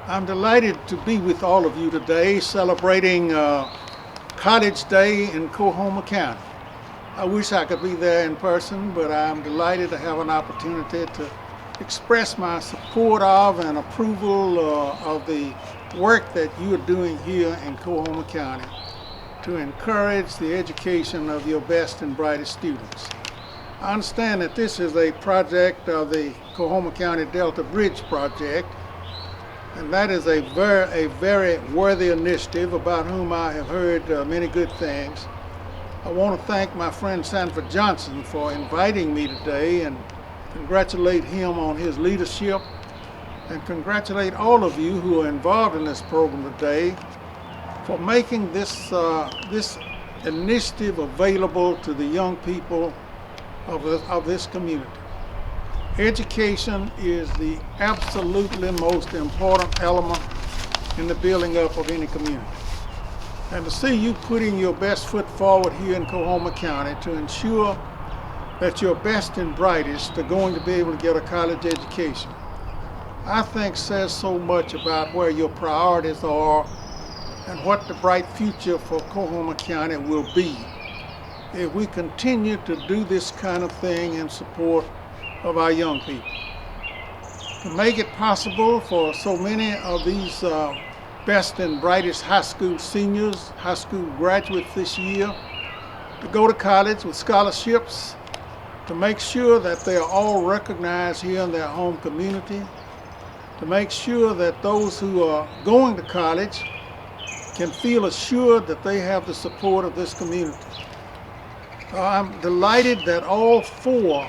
I'm delighted to be with all of you today celebrating College Day in Coahoma County. I wish I could be there in person, but I'm delighted to have an opportunity to express my support of and approval of the work that you are doing here in Coahoma County to encourage the education of your best and brightest students. I understand that this is a project of the Coahoma County Delta Bridge Project, and that is a very worthy initiative about whom I have heard many good things. I want to thank my friend Sanford Johnson for inviting me today and congratulate him on his leadership and congratulate all of you who are involved in this program today for making this initiative available to the young people of this community. Education is the absolutely most important element in the building up of any community. And to see you putting your best foot forward here in Coahoma County to ensure that your best and brightest are going to be able to get a college education, I think says so much about where your priorities are and what the bright future for Coahoma County will be if we continue to do this kind of thing in support of our young people. To make it possible for so many of these best and brightest high school seniors, high school graduates this year, to go to college with scholarships, to make sure that they are all recognized here in their home community, to make sure that those who are going to college can feel assured that they have the support of this community. I'm delighted that all four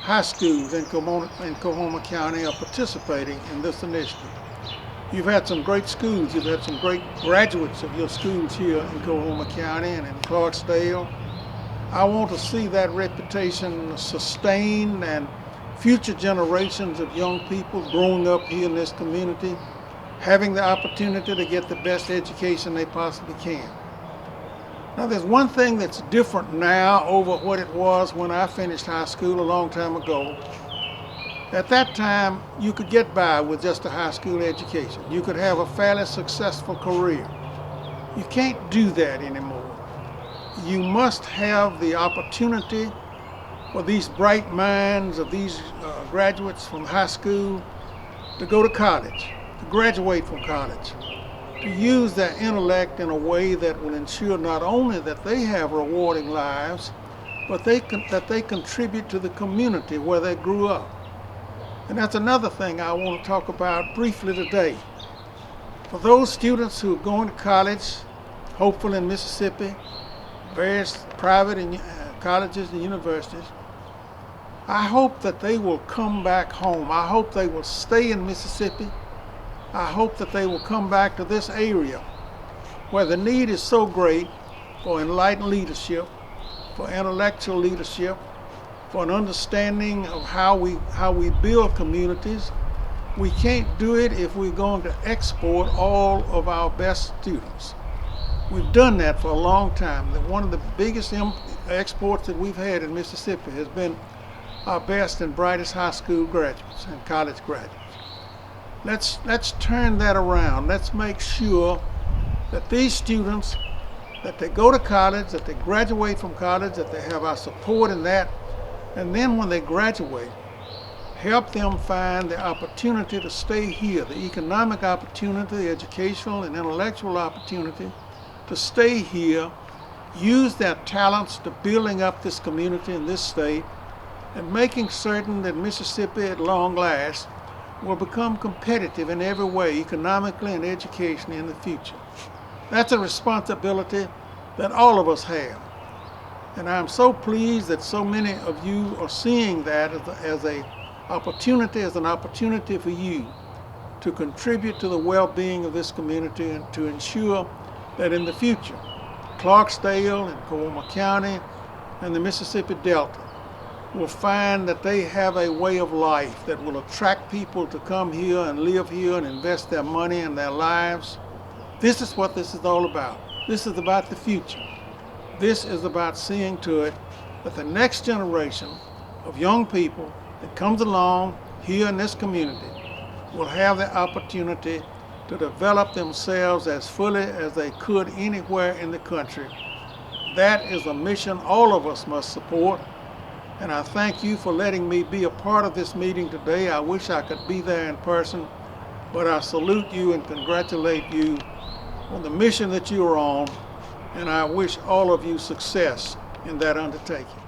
high schools in Coahoma County are participating in this initiative. You've had some great schools, you've had some great graduates of your schools here in Coahoma County and in Clarksdale. I want to see that reputation sustained and future generations of young people growing up here in this community having the opportunity to get the best education they possibly can. Now, there's one thing that's different now over what it was when I finished high school a long time ago. At that time, you could get by with just a high school education. You could have a fairly successful career. You can't do that anymore. You must have the opportunity for these bright minds of these graduates from high school to go to college, to graduate from college, to use their intellect in a way that will ensure not only that they have rewarding lives, but that they contribute to the community where they grew up. And that's another thing I want to talk about briefly today. For those students who are going to college, hopefully in Mississippi, various private colleges and universities, I hope that they will come back home. I hope they will stay in Mississippi. I hope that they will come back to this area where the need is so great for enlightened leadership, for intellectual leadership, for an understanding of how we build communities. We can't do it if we're going to export all of our best students. We've done that for a long time. One of the biggest exports that we've had in Mississippi has been our best and brightest high school graduates and college graduates. Let's turn that around. Let's make sure that these students, that they go to college, that they graduate from college, that they have our support in that, and then when they graduate, help them find the opportunity to stay here, the economic opportunity, the educational and intellectual opportunity to stay here, use their talents to building up this community in this state, and making certain that Mississippi at long last will become competitive in every way, economically and educationally in the future. That's a responsibility that all of us have. And I'm so pleased that so many of you are seeing that as an opportunity for you to contribute to the well-being of this community and to ensure that in the future, Clarksdale and Coahoma County and the Mississippi Delta will find that they have a way of life that will attract people to come here and live here and invest their money and their lives. This is what this is all about. This is about the future. This is about seeing to it that the next generation of young people that comes along here in this community will have the opportunity to develop themselves as fully as they could anywhere in the country. That is a mission all of us must support, and I thank you for letting me be a part of this meeting today. I wish I could be there in person, but I salute you and congratulate you on the mission that you are on, and I wish all of you success in that undertaking.